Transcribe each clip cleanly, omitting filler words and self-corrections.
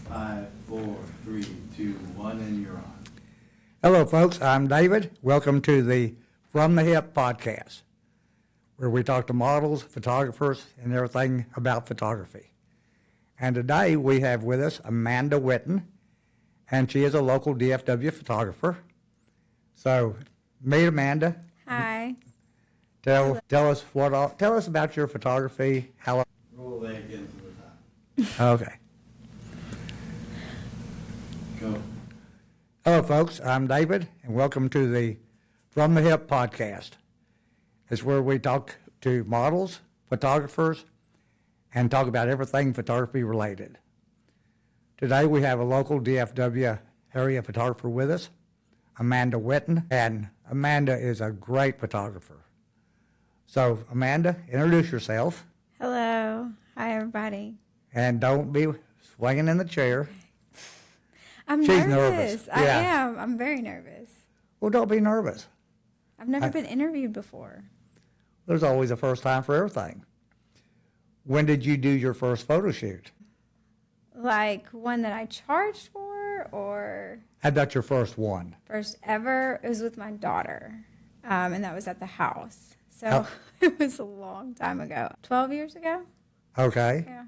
5, 4, 3, 2, 1, and you're on. Hello, folks. I'm David. Welcome to the From the Hip podcast, where we talk to models, photographers, and everything about photography. And today we have with us Amanda Whitten, and she is a local DFW photographer. So, meet Amanda. Hi. Tell us tell us about your photography. How? Roll that again to the top. Okay. Go. Hello, folks. I'm David, and welcome to the From the Hip podcast. It's where we talk to models, photographers, and talk about everything photography related. Today we have a local DFW area photographer with us, Amanda Whitten, and Amanda is a great photographer. So, Amanda, introduce yourself. Hello. Hi, everybody. And don't be swinging in the chair. I'm She's nervous. I Yeah. am. I'm very nervous. Well, don't be nervous. I've never been interviewed before. There's always a first time for everything. When did you do your first photo shoot? Like one that I charged for or How about your first one? first ever? It was with my daughter, and that was at the house. So How- it was a long time ago. 12 years ago? Okay. Yeah.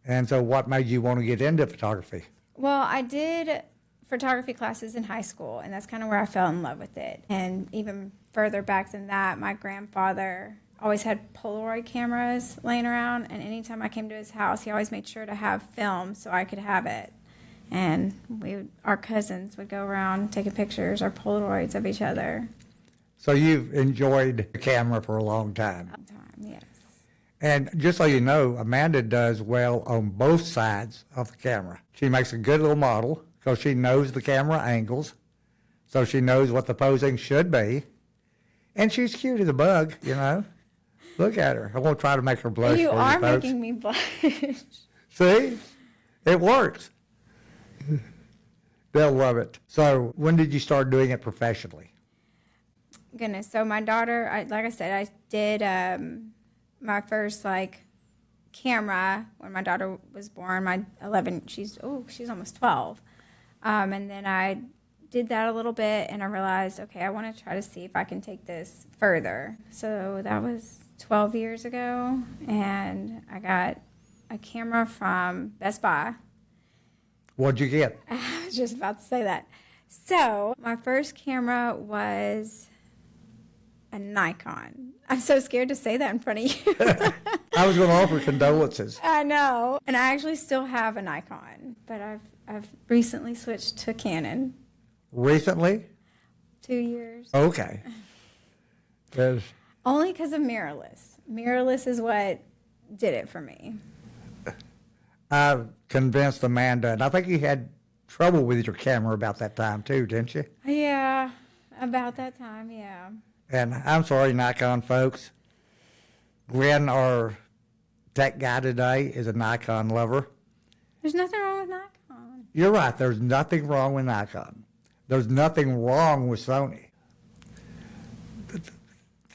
And so what made you want to get into photography? Well, I did photography classes in high school, and that's kind of where I fell in love with it. And even further back than that, my grandfather always had Polaroid cameras laying around, and anytime I came to his house, he always made sure to have film so I could have it. And our cousins would go around taking pictures or Polaroids of each other. So you've enjoyed the camera for a long time. All the time, yes. And just so you know, Amanda does well on both sides of the camera. She makes a good little model because she knows the camera angles, so she knows what the posing should be. And she's cute as a bug, you know. Look at her. I won't try to make her blush You for are you folks. making me blush. See? It works. They'll love it. So when did you start doing it professionally? Goodness. So my daughter, like I said, I did my first camera when my daughter was born. My 11, she's almost 12, and then I did that a little bit, and I realized, okay, I want to try to see if I can take this further. So that was 12 years ago, and I got a camera from Best Buy. What'd you get? I was just about to say that. So my first camera was a Nikon. I'm so scared to say that in front of you. I was going to offer condolences. I know. And I actually still have a Nikon, but I've recently switched to Canon. Recently? 2 years. Okay. There's- Only because of mirrorless. Mirrorless is what did it for me. I convinced Amanda, and I think you had trouble with your camera about that time too, didn't you? Yeah, about that time, yeah. And I'm sorry, Nikon folks. Glenn, our tech guy today, is a Nikon lover. There's nothing wrong with Nikon. You're right, there's nothing wrong with Nikon. There's nothing wrong with Sony.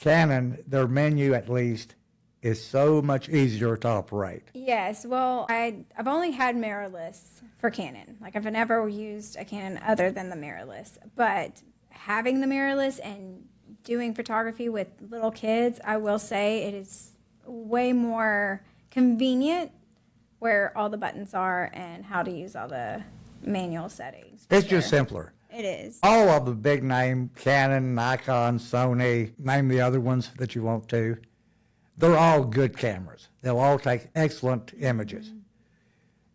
Canon, their menu at least, is so much easier to operate. Yes, well, I've only had mirrorless for Canon. Like, I've never used a Canon other than the mirrorless. But having the mirrorless and doing photography with little kids, I will say it is way more convenient where all the buttons are and how to use all the manual settings. It's just simpler. It is. All of the big name, Canon, Nikon, Sony, name the other ones that you want to, they're all good cameras. They'll all take excellent images.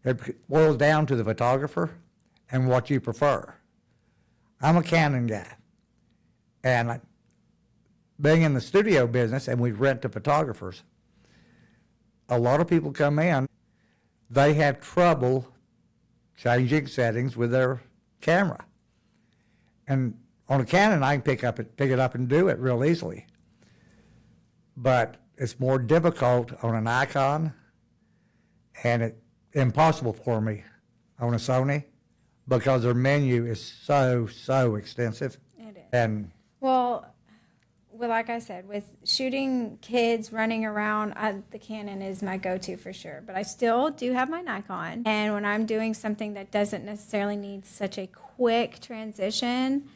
It boils down to the photographer and what you prefer. I'm a Canon guy, and being in the studio business, and we rent to photographers, a lot of people come in, they have trouble changing settings with their camera. And on a Canon, I can pick it up and do it real easily. But it's more difficult on an Nikon, and it's impossible for me on a Sony because their menu is so extensive. It is. And Well, well, like I said, with shooting kids running around, the Canon is my go-to for sure. But I still do have my Nikon. And when I'm doing something that doesn't necessarily need such a quick transition,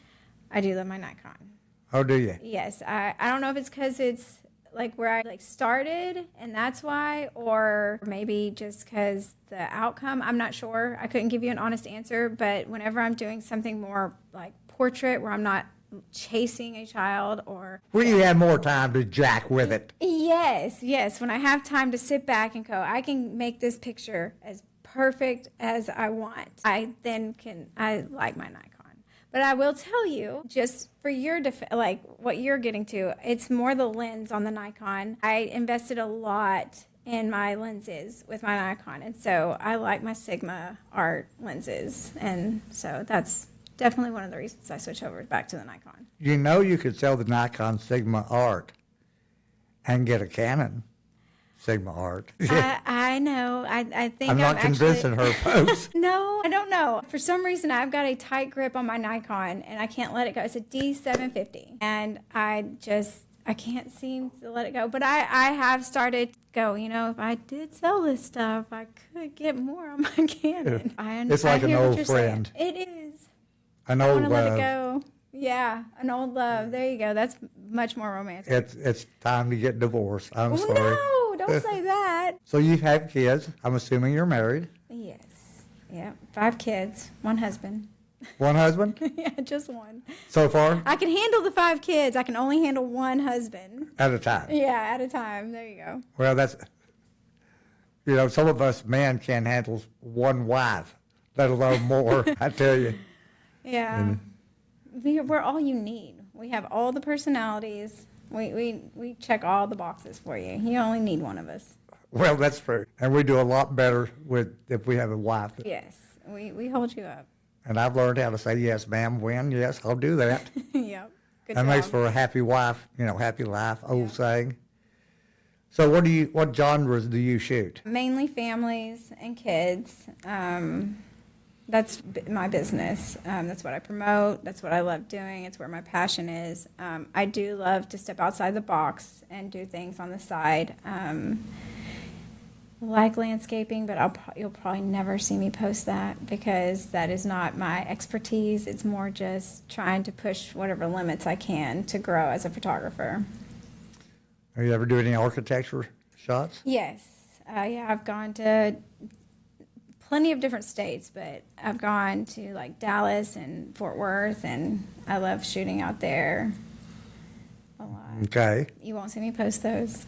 I do love my Nikon. Oh, do you? Yes, I don't know if it's because it's like where I like started and that's why, or maybe just because the outcome, I'm not sure. I couldn't give you an honest answer, but whenever I'm doing something more like portrait where I'm not chasing a child or... When you have more time to jack with it. Yes, when I have time to sit back and go, I can make this picture as perfect as I want. I like my Nikon. But I will tell you, just for your like what you're getting to, it's more the lens on the Nikon. I invested a lot in my lenses with my Nikon, and so I like my Sigma art lenses, and so that's definitely one of the reasons I switched over back to the Nikon. You know you could sell the Nikon Sigma art and get a Canon Sigma art. I know. I think I'm not convincing her, folks. No, I don't know. For some reason, I've got a tight grip on my Nikon, and I can't let it go. It's a D750, and I can't seem to let it go. But I have started to go, if I did sell this stuff, I could get more on my Canon. It's like an old friend. It is. An I old want to let it love. go. Yeah, an old love. There you go. That's much more romantic. It's time to get divorced. I'm sorry. No, don't say that. So you have kids. I'm assuming you're married. Yes. Yeah, 5 kids, 1 husband. One husband? Yeah, just 1. So far? I can handle the 5 kids. I can only handle 1 husband. At a time. Yeah, at a time. There you go. Well, that's, some of us men can't handle 1 wife, let alone more, I tell you. Yeah. We're all you need. We have all the personalities. We check all the boxes for you. You only need one of us. Well, that's true. And we do a lot better if we have a wife. Yes, we hold you up. And I've learned how to say, yes, ma'am, when, yes, I'll do that. Yep. Good That job. makes for a happy wife, happy life, old saying. So what genres do you shoot? Mainly families and kids. That's my business. That's what I promote. That's what I love doing. It's where my passion is. I do love to step outside the box and do things on the side. Like landscaping, but you'll probably never see me post that because that is not my expertise. It's more just trying to push whatever limits I can to grow as a photographer. Have you ever do any architecture shots? Yes. Yeah, I've gone to plenty of different states, but I've gone to like Dallas and Fort Worth, and I love shooting out there a lot. Okay. You won't see me post those.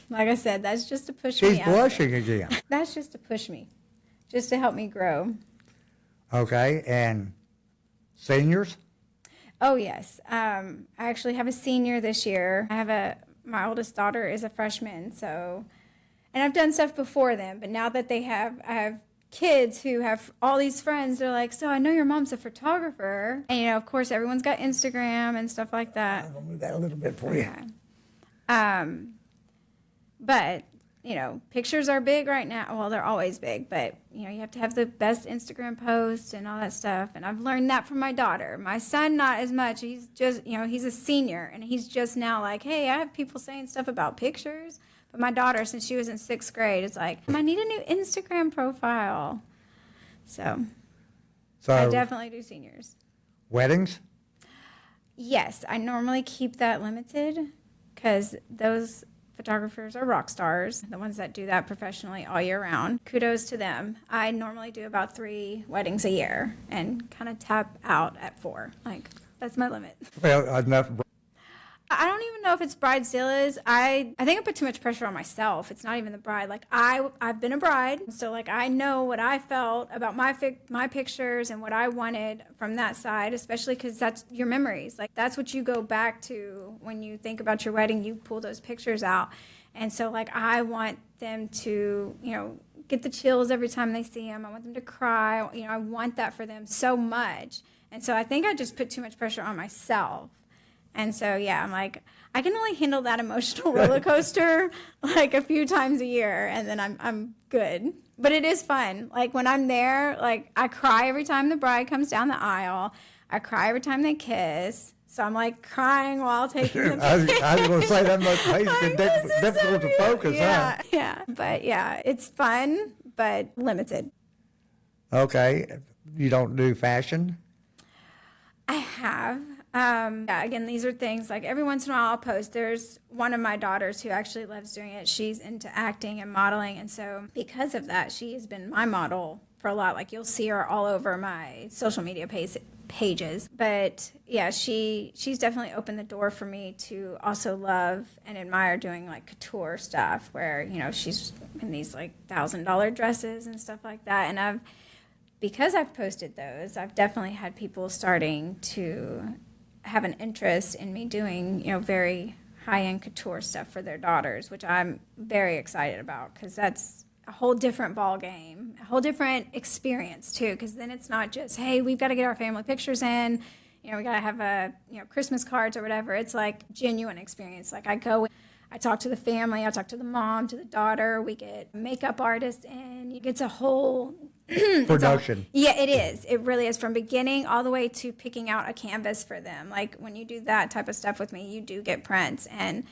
Like I said, that's just to push me She's out. blushing again. That's just to push me, just to help me grow. Okay, and seniors? Oh, yes. I actually have a senior this year. My oldest daughter is a freshman, and I've done stuff before them, but now that I have kids who have all these friends, they're like, so I know your mom's a photographer. And, of course, everyone's got Instagram and stuff like that. I'll move that a little bit for you. Okay. But, pictures are big right now. Well, they're always big, but, you have to have the best Instagram posts and all that stuff. And I've learned that from my daughter. My son, not as much. He's just, he's a senior, and he's just now like, hey, I have people saying stuff about pictures. But my daughter, since she was in 6th grade, is like, I need a new Instagram profile. So I definitely do seniors. Weddings? Yes, I normally keep that limited because those photographers are rock stars, the ones that do that professionally all year round. Kudos to them. I normally do about 3 weddings a year and kind of tap out at 4. Like, that's my limit. Well, enough. I don't even know if it's bridezillas. I think I put too much pressure on myself. It's not even the bride. Like, I've been a bride, so like I know what I felt about my pictures and what I wanted from that side, especially because that's your memories. Like, that's what you go back to when you think about your wedding. You pull those pictures out, and so like I want them to get the chills every time they see them. I want them to cry. I want that for them so much, and so I think I just put too much pressure on myself. And so, yeah, I'm like, I can only handle that emotional roller coaster like a few times a year, and then I'm good. But it is fun. Like, when I'm there, like, I cry every time the bride comes down the aisle. I cry every time they kiss. So I'm like crying while taking the I was going to say that must make Like, it this is difficult so to focus, yeah, huh? yeah. But yeah, it's fun, but limited. Okay. You don't do fashion? I have. Yeah, again, these are things like every once in a while I'll post. There's one of my daughters who actually loves doing it. She's into acting and modeling. And so because of that, she has been my model for a lot. Like you'll see her all over my social media pages. But yeah, she's definitely opened the door for me to also love and admire doing like couture stuff where, you know, she's in these like $1,000 dresses and stuff like that. And because I've posted those, I've definitely had people starting to have an interest in me doing, you know, very high-end couture stuff for their daughters, which I'm very excited about because that's a whole different ball game, a whole different experience too. Because then it's not just, hey, we've got to get our family pictures in, you know, we got to have Christmas cards or whatever. It's like genuine experience. Like I go, I talk to the family, I talk to the mom, to the daughter. We get makeup artists in. It's a whole Production. Yeah, it is. It really is from beginning all the way to picking out a canvas for them. Like when you do that type of stuff with me, you do get prints and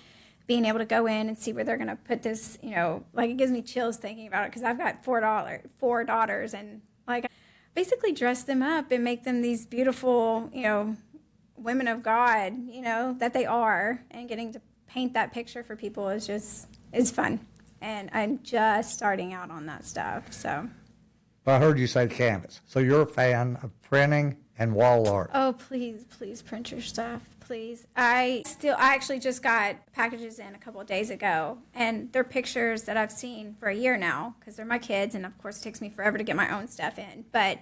being able to go in and see where they're going to put this, you know, like it gives me chills thinking about it because I've got four daughters and like basically dress them up and make them these beautiful, you know, women of God, you know, that they are, and getting to paint that picture for people is fun. And I'm just starting out on that stuff, so. I heard you say canvas. So you're a fan of printing and wall art. Oh, please print your stuff, please. I actually just got packages in a couple of days ago, and they're pictures that I've seen for a year now because they're my kids, and of course it takes me forever to get my own stuff in. But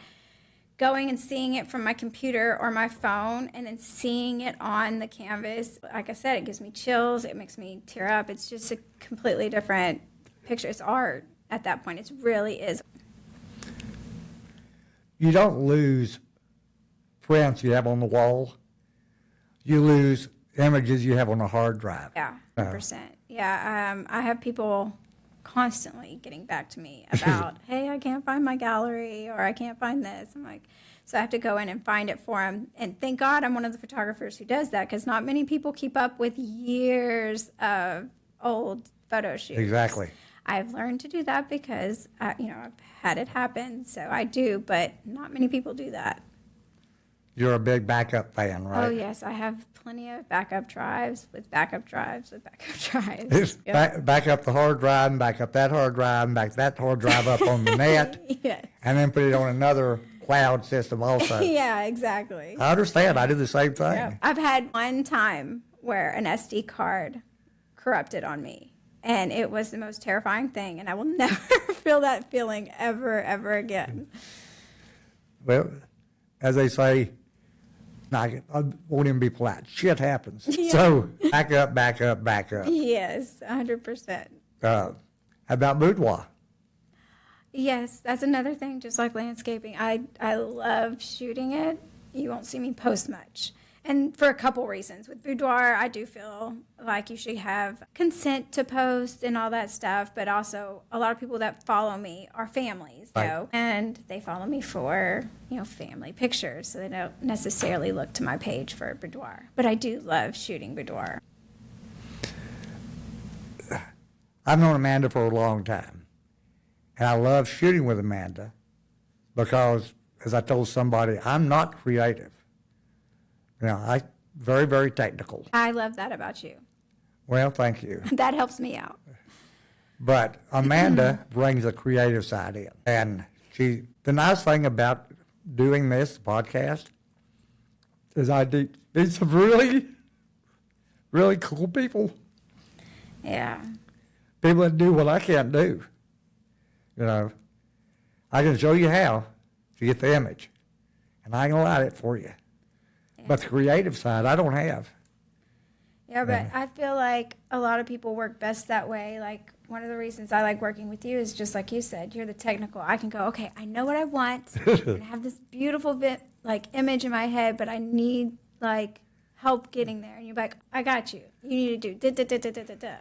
going and seeing it from my computer or my phone and then seeing it on the canvas, like I said, it gives me chills. It makes me tear up. It's just a completely different picture. It's art at that point. It really is. You don't lose prints you have on the wall. You lose images you have on a hard drive. Yeah, 100%. Yeah, I have people constantly getting back to me about, hey, I can't find my gallery or I can't find this. I'm like, so I have to go in and find it for them. And thank God I'm one of the photographers who does that because not many people keep up with years of old photo shoots. Exactly. I've learned to do that because, I've had it happen, so I do, but not many people do that. You're a big backup fan, right? Oh, yes, I have plenty of backup drives with backup drives with backup drives. Yep. Back up the hard drive and back up that hard drive and back that hard drive up on the net. Yes. And then put it on another cloud system also. Yeah, exactly. I understand. I do the same thing. Yep. I've had one time where an SD card corrupted on me. And it was the most terrifying thing, and I will never feel that feeling ever again. Well, as they say, I won't even be polite. Shit happens. Yeah. So back up. Yes, 100%. About boudoir. Yes, that's another thing, just like landscaping. I love shooting it. You won't see me post much. And for a couple reasons. With boudoir, I do feel like you should have consent to post and all that stuff, but also a lot of people that follow me are families, Right. and they follow me for, family pictures, so they don't necessarily look to my page for boudoir. But I do love shooting boudoir. I've known Amanda for a long time, and I love shooting with Amanda because, as I told somebody, I'm not creative. I very, very technical. I love that about you. Well, thank you. That helps me out. But Amanda brings a creative side in. And the nice thing about doing this podcast is I meet some really, really cool people. Yeah. People that do what I can't do. I can show you how to get the image. And I can light it for you. But the creative side, I don't have. Yeah, but I feel like a lot of people work best that way. Like, one of the reasons I like working with you is just like you said, you're the technical. I can go, okay, I know what I want. And I have this beautiful image in my head, but I need, help getting there. And you're like, I got you. You need to do da-da-da-da-da-da.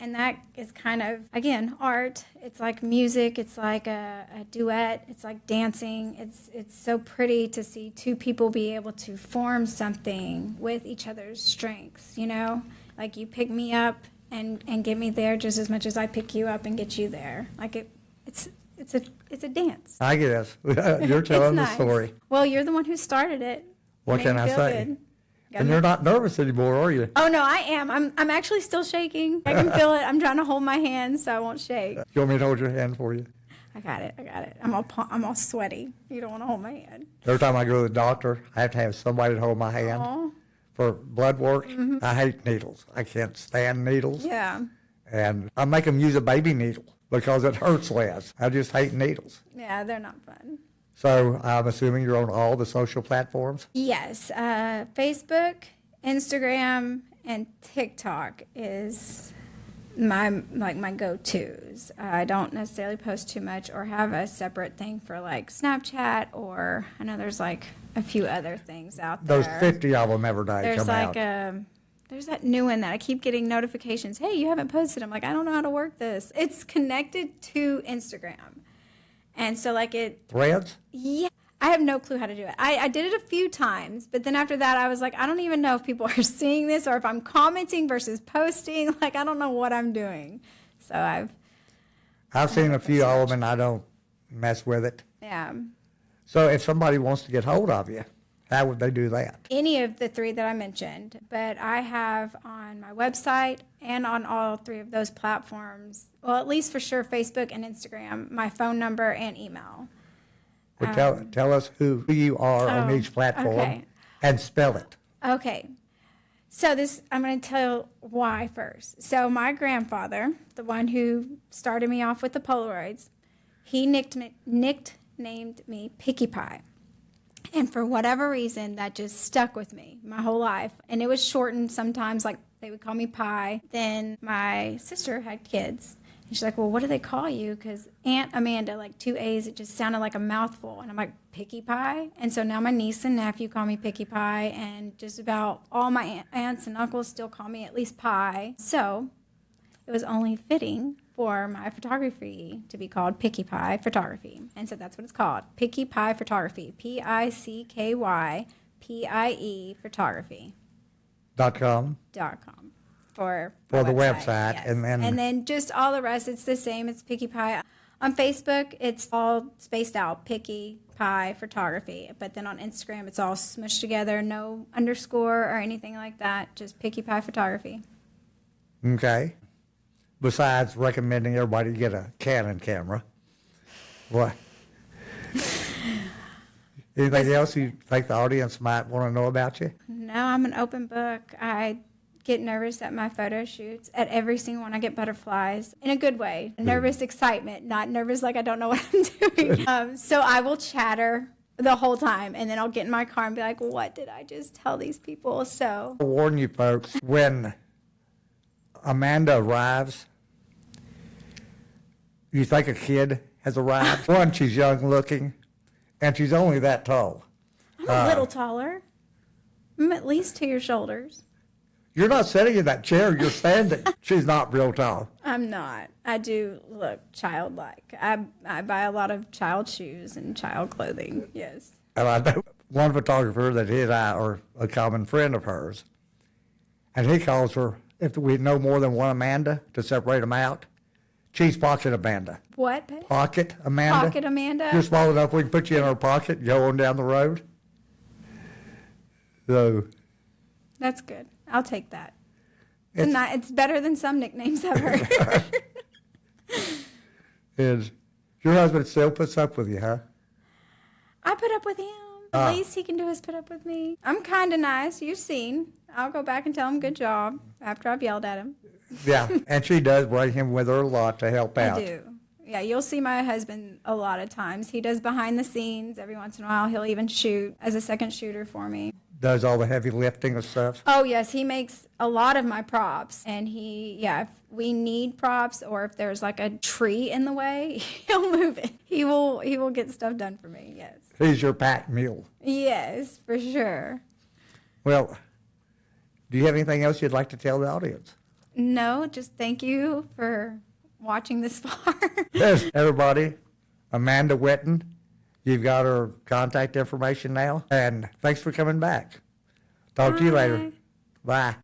And that is kind of, again, art. It's like music. It's like a duet. It's like dancing. It's so pretty to see two people be able to form something with each other's strengths, you know? Like you pick me up and get me there just as much as I pick you up and get you there. Like it's a dance. I guess. You're It's telling the nice. story. Well, you're the one who started it. What Made can me I feel say? good. And you're not nervous anymore, are you? Oh no, I am. I'm actually still shaking. I can feel it. I'm trying to hold my hand so I won't shake. You want me to hold your hand for you? I got it. I'm all sweaty. You don't want to hold my hand. Every time I go to the doctor, I have to have somebody to hold my hand Oh, for blood work. I hate needles. I can't stand needles. yeah. And I make them use a baby needle because it hurts less. I just hate needles. Yeah, they're not fun. So I'm assuming you're on all the social platforms? Yes, Facebook, Instagram, and TikTok is my go-tos. I don't necessarily post too much or have a separate thing for like Snapchat, or I know there's like a few other things out there. There's 50 of them every day There's come like out. there's that new one that I keep getting notifications. Hey, you haven't posted. I'm like, I don't know how to work this. It's connected to Instagram. And so like Threads? yeah, I have no clue how to do it. I did it a few times, but then after that I was like, I don't even know if people are seeing this or if I'm commenting versus posting. Like, I don't know what I'm doing. So I've seen a few of them and I don't mess with it. yeah. So if somebody wants to get hold of you, how would they do that? Any of the three that I mentioned, but I have on my website and on all three of those platforms, well, at least for sure, Facebook and Instagram, my phone number and email. Well, tell us who you are on Oh, each platform okay. and spell it. Okay. So I'm going to tell you why first. So my grandfather, the one who started me off with the Polaroids, he nicknamed me Picky Pie. And for whatever reason, that just stuck with me my whole life. And it was shortened sometimes, like they would call me Pie. Then my sister had kids. And she's like, well, what do they call you? Because Aunt Amanda, like 2 A's, it just sounded like a mouthful. And I'm like, Picky Pie? And so now my niece and nephew call me Picky Pie. And just about all my aunts and uncles still call me at least Pie. So it was only fitting for my photography to be called Picky Pie Photography. And so that's what it's called, Picky Pie Photography, PICKYPIE Photography. .com. .com for the website, yes. and then just all the rest, it's the same. It's Picky Pie. On Facebook, it's all spaced out, Picky Pie Photography. But then on Instagram, it's all smushed together, no underscore or anything like that, just Picky Pie Photography. Okay. Besides recommending everybody get a Canon camera, what? Anything else you think the audience might want to know about you? No, I'm an open book. I get nervous at my photo shoots. At every single one, I get butterflies in a good way. Nervous excitement, not nervous like I don't know what I'm doing. So I will chatter the whole time, and then I'll get in my car and be like, what did I just tell these people? So I'll warn you folks, when Amanda arrives, you think a kid has arrived. One, she's young looking, and she's only that tall. I'm a little taller. I'm at least to your shoulders. You're not sitting in that chair, you're standing. She's not real tall. I'm not. I do look childlike. I buy a lot of child shoes and child clothing, yes. And I know one photographer that he and I are a common friend of hers, and he calls her, if we know more than one Amanda to separate them out, she's Pocket Amanda. What, babe? Pocket Amanda. Pocket Amanda? You're small enough we can put you in our pocket and go on down the road. So That's good. I'll take that. It's better than some nicknames I've heard. is your husband still puts up with you, huh? I put up with him. The least he can do is put up with me. I'm kind of nice. You've seen. I'll go back and tell him good job after I've yelled at him. Yeah, and she does bring him with her a lot to help out. I do. Yeah, you'll see my husband a lot of times. He does behind the scenes. Every once in a while, he'll even shoot as a second shooter for me. Does all the heavy lifting and stuff. Oh, yes, he makes a lot of my props. And if we need props or if there's like a tree in the way, he'll move it. He will get stuff done for me, yes. He's your pack mule. Yes, for sure. Well, do you have anything else you'd like to tell the audience? No, just thank you for watching this far. Yes, everybody, Amanda Whitten, you've got her contact information now, and thanks for coming back. Talk to you later. Bye. Bye.